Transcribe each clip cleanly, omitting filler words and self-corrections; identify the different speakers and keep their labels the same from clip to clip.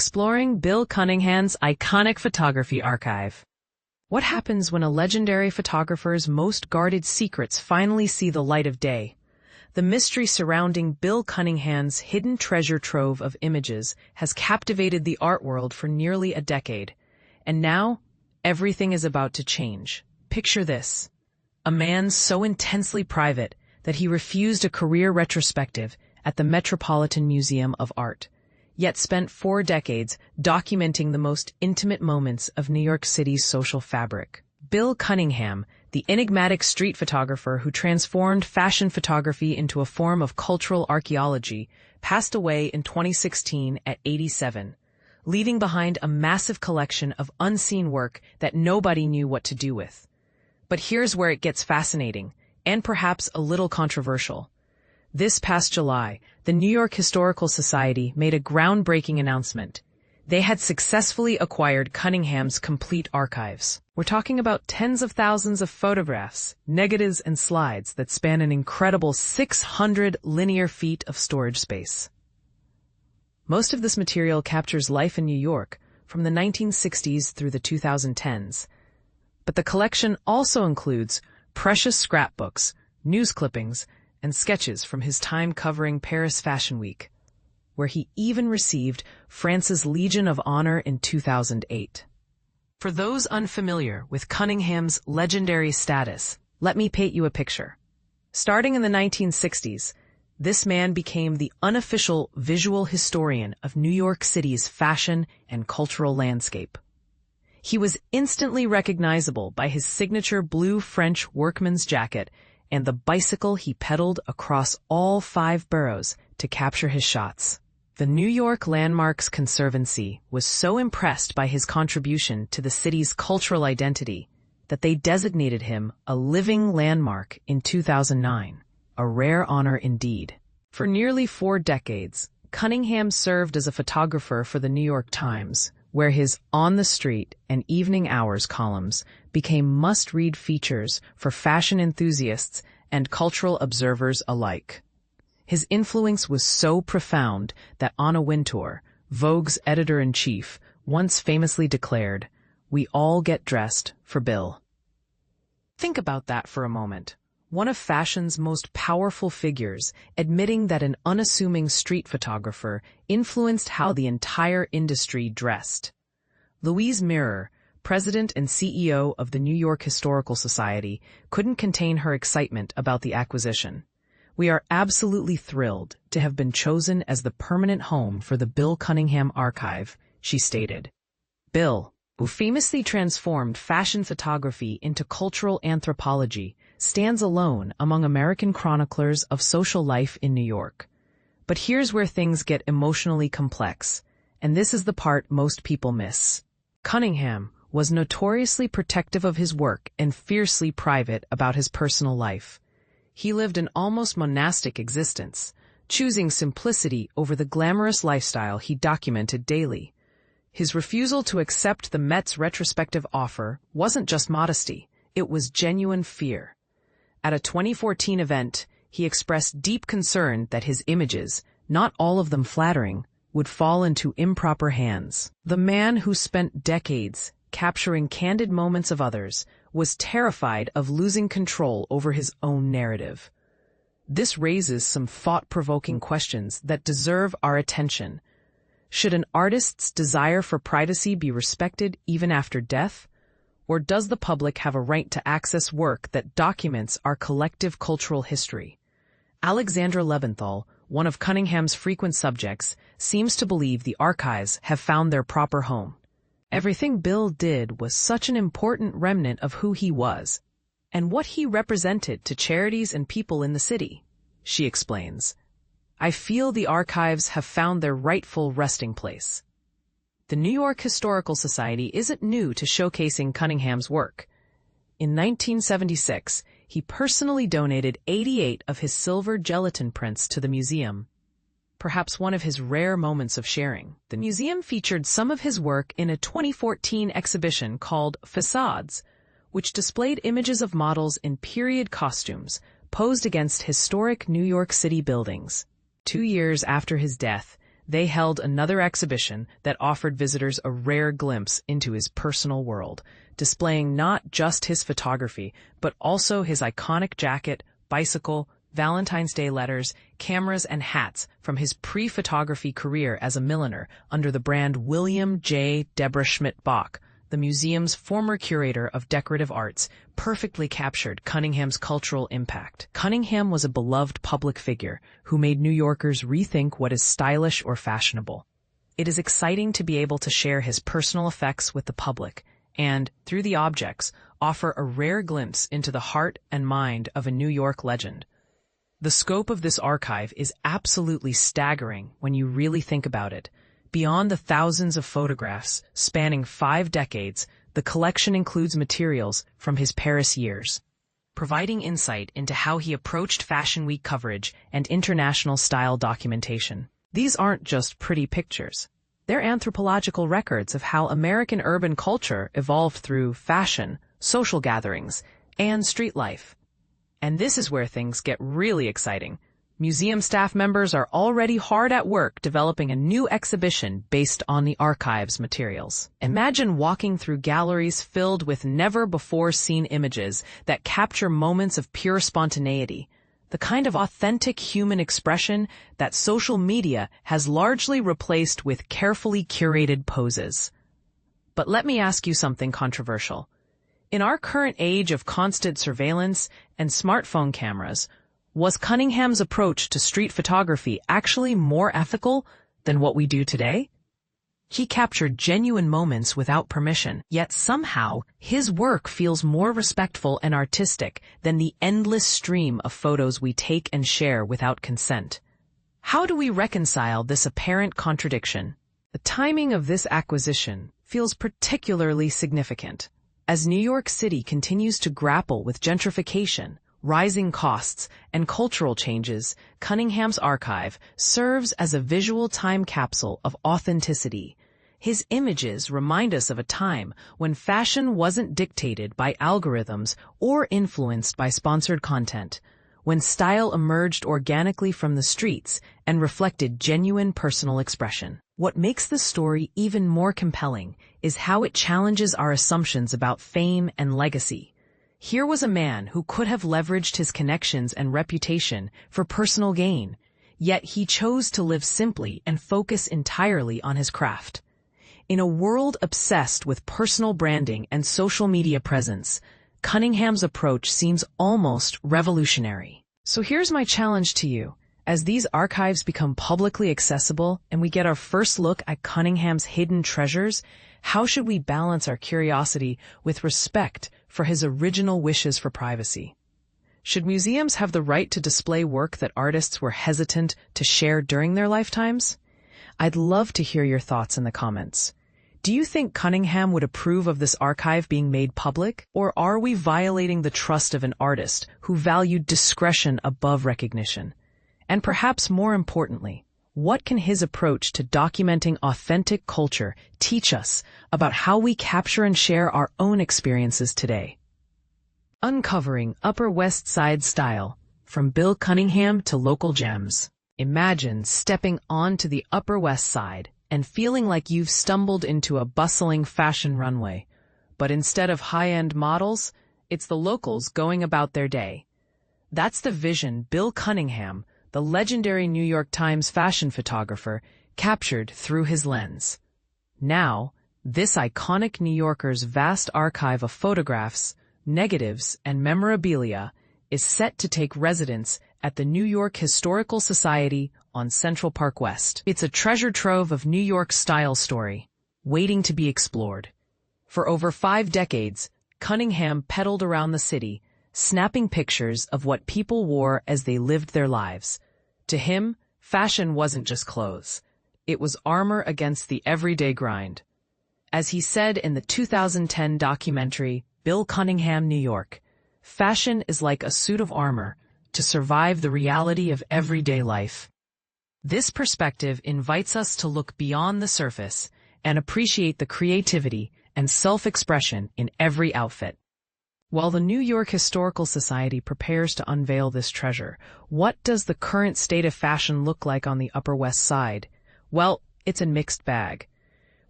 Speaker 1: exploring Bill Cunningham's iconic photography archive. What happens when a legendary photographer's most guarded secrets finally see the light of day? The mystery surrounding Bill Cunningham's hidden treasure trove of images has captivated the art world for nearly a decade. And now, everything is about to change. Picture this. A man so intensely private that he refused a career retrospective at the Metropolitan Museum of Art, yet spent 4 decades documenting the most intimate moments of New York City's social fabric. Bill Cunningham, the enigmatic street photographer who transformed fashion photography into a form of cultural archaeology, passed away in 2016 at 87, leaving behind a massive collection of unseen work that nobody knew what to do with. But here's where it gets fascinating, and perhaps a little controversial. This past July, the New York Historical Society made a groundbreaking announcement. They had successfully acquired Cunningham's complete archives. We're talking about tens of thousands of photographs, negatives, and slides that span an incredible 600 linear feet of storage space. Most of this material captures life in New York from the 1960s through the 2010s. But the collection also includes precious scrapbooks, news clippings, and sketches from his time covering Paris Fashion Week, where he even received France's Legion of Honor in 2008. For those unfamiliar with Cunningham's legendary status, let me paint you a picture. Starting in the 1960s, this man became the unofficial visual historian of New York City's fashion and cultural landscape. He was instantly recognizable by his signature blue French workman's jacket and the bicycle he pedaled across all 5 boroughs to capture his shots. The New York Landmarks Conservancy was so impressed by his contribution to the city's cultural identity that they designated him a living landmark in 2009, a rare honor indeed. For nearly 4 decades, Cunningham served as a photographer for the New York Times, where his On the Street and Evening Hours columns became must-read features for fashion enthusiasts and cultural observers alike. His influence was so profound that Anna Wintour, Vogue's editor-in-chief, once famously declared, "We all get dressed for Bill." Think about that for a moment. One of fashion's most powerful figures admitting that an unassuming street photographer influenced how the entire industry dressed. Louise Mirrer, president and CEO of the New York Historical Society, couldn't contain her excitement about the acquisition. "We are absolutely thrilled to have been chosen as the permanent home for the Bill Cunningham archive," she stated. Bill, who famously transformed fashion photography into cultural anthropology, stands alone among American chroniclers of social life in New York. But here's where things get emotionally complex, and this is the part most people miss. Cunningham was notoriously protective of his work and fiercely private about his personal life. He lived an almost monastic existence, choosing simplicity over the glamorous lifestyle he documented daily. His refusal to accept the Met's retrospective offer wasn't just modesty, it was genuine fear. At a 2014 event, he expressed deep concern that his images, not all of them flattering, would fall into improper hands. The man who spent decades capturing candid moments of others was terrified of losing control over his own narrative. This raises some thought-provoking questions that deserve our attention. Should an artist's desire for privacy be respected even after death? Or does the public have a right to access work that documents our collective cultural history? Alexandra Lebenthal, one of Cunningham's frequent subjects, seems to believe the archives have found their proper home. Everything Bill did was such an important remnant of who he was and what he represented to charities and people in the city, she explains. "I feel the archives have found their rightful resting place." The New York Historical Society isn't new to showcasing Cunningham's work. In 1976, he personally donated 88 of his silver gelatin prints to the museum, perhaps one of his rare moments of sharing. The museum featured some of his work in a 2014 exhibition called Facades, which displayed images of models in period costumes posed against historic New York City buildings. 2 years after his death, they held another exhibition that offered visitors a rare glimpse into his personal world, displaying not just his photography, but also his iconic jacket, bicycle, Valentine's Day letters, cameras, and hats from his pre-photography career as a milliner under the brand William J. Deborah Schmidt-Bach. The museum's former curator of decorative arts perfectly captured Cunningham's cultural impact. Cunningham was a beloved public figure who made New Yorkers rethink what is stylish or fashionable. It is exciting to be able to share his personal effects with the public and, through the objects, offer a rare glimpse into the heart and mind of a New York legend. The scope of this archive is absolutely staggering when you really think about it. Beyond the thousands of photographs spanning 5 decades, the collection includes materials from his Paris years, providing insight into how he approached Fashion Week coverage and international style documentation. These aren't just pretty pictures. They're anthropological records of how American urban culture evolved through fashion, social gatherings, and street life. And this is where things get really exciting. Museum staff members are already hard at work developing a new exhibition based on the archive's materials. Imagine walking through galleries filled with never-before-seen images that capture moments of pure spontaneity, the kind of authentic human expression that social media has largely replaced with carefully curated poses. But let me ask you something controversial. In our current age of constant surveillance and smartphone cameras, was Cunningham's approach to street photography actually more ethical than what we do today? He captured genuine moments without permission, yet somehow his work feels more respectful and artistic than the endless stream of photos we take and share without consent. How do we reconcile this apparent contradiction? The timing of this acquisition feels particularly significant. As New York City continues to grapple with gentrification, rising costs, and cultural changes, Cunningham's archive serves as a visual time capsule of authenticity. His images remind us of a time when fashion wasn't dictated by algorithms or influenced by sponsored content, when style emerged organically from the streets and reflected genuine personal expression. What makes the story even more compelling is how it challenges our assumptions about fame and legacy. Here was a man who could have leveraged his connections and reputation for personal gain, yet he chose to live simply and focus entirely on his craft. In a world obsessed with personal branding and social media presence, Cunningham's approach seems almost revolutionary. So here's my challenge to you. As these archives become publicly accessible and we get our first look at Cunningham's hidden treasures, how should we balance our curiosity with respect for his original wishes for privacy? Should museums have the right to display work that artists were hesitant to share during their lifetimes? I'd love to hear your thoughts in the comments. Do you think Cunningham would approve of this archive being made public? Or are we violating the trust of an artist who valued discretion above recognition? And perhaps more importantly, what can his approach to documenting authentic culture teach us about how we capture and share our own experiences today? Uncovering Upper West Side Style, from Bill Cunningham to local gems. Imagine stepping onto the Upper West Side and feeling like you've stumbled into a bustling fashion runway. But instead of high-end models, it's the locals going about their day. That's the vision Bill Cunningham, the legendary New York Times fashion photographer, captured through his lens. Now, this iconic New Yorker's vast archive of photographs, negatives, and memorabilia is set to take residence at the New York Historical Society on Central Park West. It's a treasure trove of New York style story, waiting to be explored. For over 5 decades, Cunningham pedaled around the city, snapping pictures of what people wore as they lived their lives. To him, fashion wasn't just clothes. It was armor against the everyday grind. As he said in the 2010 documentary, Bill Cunningham, New York, fashion is like a suit of armor to survive the reality of everyday life. This perspective invites us to look beyond the surface and appreciate the creativity and self-expression in every outfit. While the New York Historical Society prepares to unveil this treasure, what does the current state of fashion look like on the Upper West Side? Well, it's a mixed bag.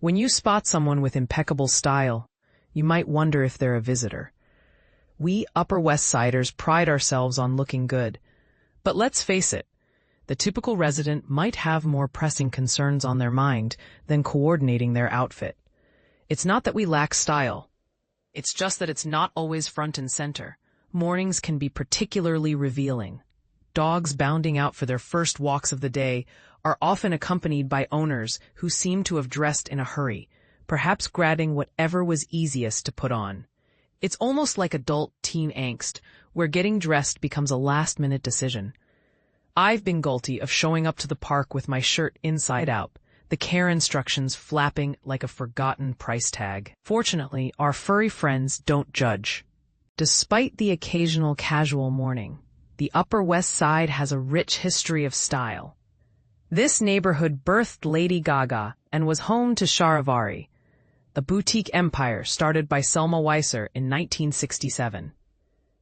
Speaker 1: When you spot someone with impeccable style, you might wonder if they're a visitor. We Upper West Siders pride ourselves on looking good. But let's face it, the typical resident might have more pressing concerns on their mind than coordinating their outfit. It's not that we lack style. It's just that it's not always front and center. Mornings can be particularly revealing. Dogs bounding out for their first walks of the day are often accompanied by owners who seem to have dressed in a hurry, perhaps grabbing whatever was easiest to put on. It's almost like adult teen angst, where getting dressed becomes a last-minute decision. I've been guilty of showing up to the park with my shirt inside out, the care instructions flapping like a forgotten price tag. Fortunately, our furry friends don't judge. Despite the occasional casual morning, the Upper West Side has a rich history of style. This neighborhood birthed Lady Gaga and was home to Charivari, the boutique empire started by Selma Weiser in 1967.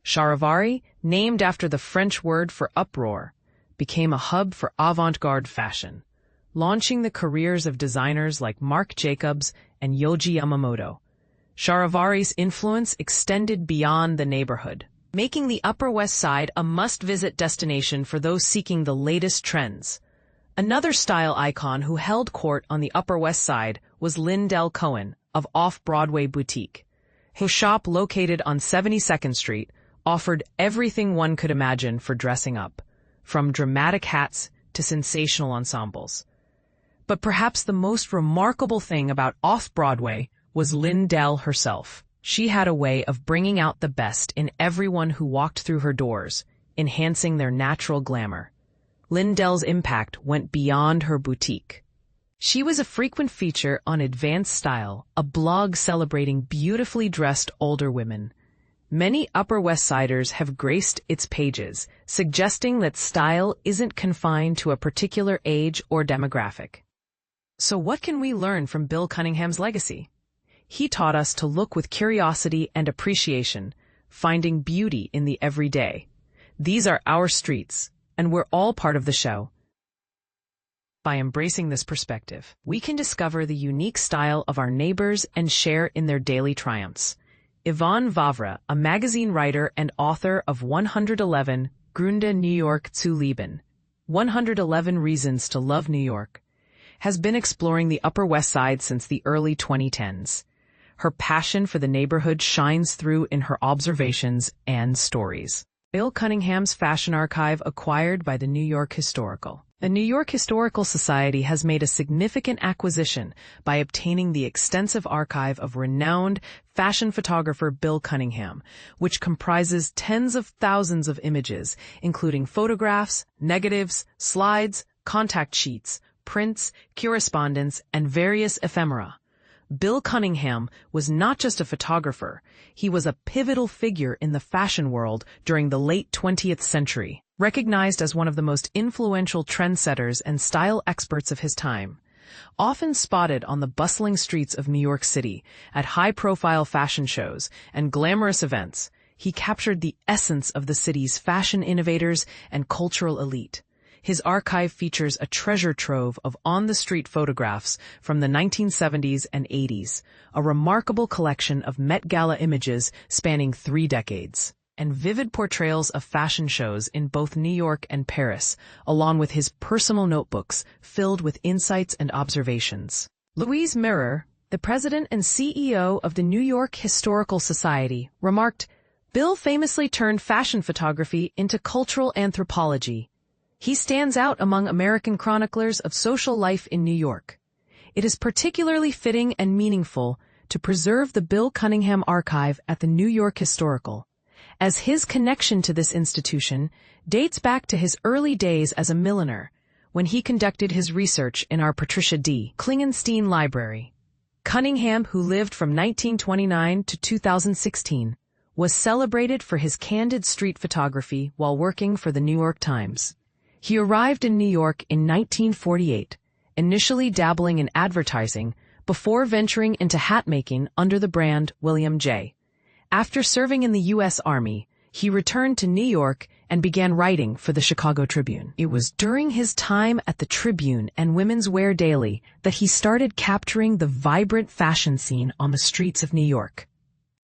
Speaker 1: Charivari, named after the French word for uproar, became a hub for avant-garde fashion, launching the careers of designers like Marc Jacobs and Yohji Yamamoto. Charivari's influence extended beyond the neighborhood, making the Upper West Side a must-visit destination for those seeking the latest trends. Another style icon who held court on the Upper West Side was Lindell Cohen of Off-Broadway Boutique. His shop, located on 72nd Street, offered everything one could imagine for dressing up, from dramatic hats to sensational ensembles. But perhaps the most remarkable thing about Off-Broadway was Lindell herself. She had a way of bringing out the best in everyone who walked through her doors, enhancing their natural glamour. Lindell's impact went beyond her boutique. She was a frequent feature on Advanced Style, a blog celebrating beautifully dressed older women. Many Upper West Siders have graced its pages, suggesting that style isn't confined to a particular age or demographic. So what can we learn from Bill Cunningham's legacy? He taught us to look with curiosity and appreciation, finding beauty in the everyday. These are our streets, and we're all part of the show. By embracing this perspective, we can discover the unique style of our neighbors and share in their daily triumphs. Yvonne Vavra, a magazine writer and author of 111 Gründe New York zu lieben, 111 Reasons to Love New York, has been exploring the Upper West Side since the early 2010s. Her passion for the neighborhood shines through in her observations and stories. Bill Cunningham's fashion archive acquired by the New York Historical. The New York Historical Society has made a significant acquisition by obtaining the extensive archive of renowned fashion photographer Bill Cunningham, which comprises tens of thousands of images, including photographs, negatives, slides, contact sheets, prints, correspondence, and various ephemera. Bill Cunningham was not just a photographer, he was a pivotal figure in the fashion world during the late 20th century, recognized as one of the most influential trendsetters and style experts of his time. Often spotted on the bustling streets of New York City, at high-profile fashion shows and glamorous events, he captured the essence of the city's fashion innovators and cultural elite. His archive features a treasure trove of on-the-street photographs from the 1970s and 80s, a remarkable collection of Met Gala images spanning 3 decades, and vivid portrayals of fashion shows in both New York and Paris, along with his personal notebooks filled with insights and observations. Louise Mirrer, the president and CEO of the New York Historical Society, remarked, "Bill famously turned fashion photography into cultural anthropology. He stands out among American chroniclers of social life in New York. It is particularly fitting and meaningful to preserve the Bill Cunningham archive at the New York Historical, as his connection to this institution dates back to his early days as a milliner, when he conducted his research in our Patricia D. Klingenstein Library. Cunningham, who lived from 1929 to 2016, was celebrated for his candid street photography while working for the New York Times. He arrived in New York in 1948, initially dabbling in advertising before venturing into hat making under the brand William J. After serving in the U.S. Army, he returned to New York and began writing for the Chicago Tribune. It was during his time at the Tribune and Women's Wear Daily that he started capturing the vibrant fashion scene on the streets of New York.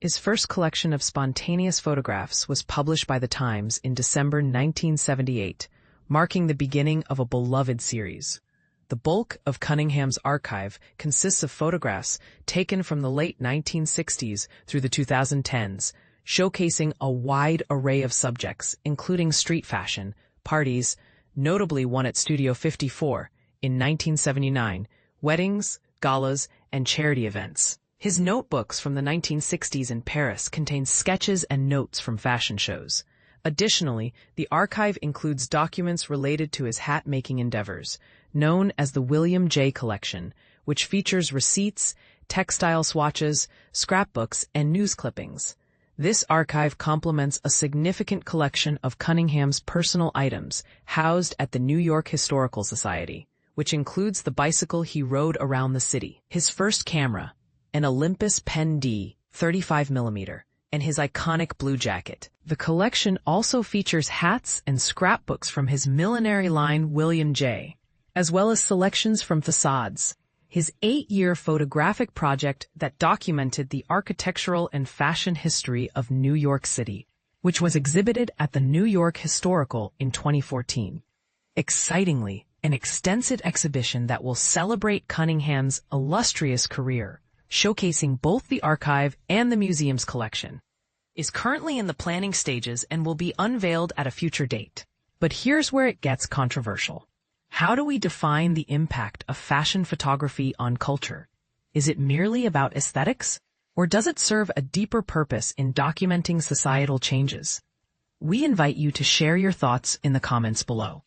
Speaker 1: His first collection of spontaneous photographs was published by the Times in December 1978, marking the beginning of a beloved series. The bulk of Cunningham's archive consists of photographs taken from the late 1960s through the 2010s, showcasing a wide array of subjects, including street fashion, parties, notably one at Studio 54 in 1979, weddings, galas, and charity events. His notebooks from the 1960s in Paris contain sketches and notes from fashion shows. Additionally, the archive includes documents related to his hat-making endeavors, known as the William J. Collection, which features receipts, textile swatches, scrapbooks, and news clippings. This archive complements a significant collection of Cunningham's personal items housed at the New York Historical Society, which includes the bicycle he rode around the city, his first camera, an Olympus Pen D 35mm, and his iconic blue jacket. The collection also features hats and scrapbooks from his millinery line William J., as well as selections from Facades, his 8-year photographic project that documented the architectural and fashion history of New York City, which was exhibited at the New York Historical in 2014. Excitingly, an extensive exhibition that will celebrate Cunningham's illustrious career, showcasing both the archive and the museum's collection, is currently in the planning stages and will be unveiled at a future date. But here's where it gets controversial. How do we define the impact of fashion photography on culture? Is it merely about aesthetics, or does it serve a deeper purpose in documenting societal changes? We invite you to share your thoughts in the comments below.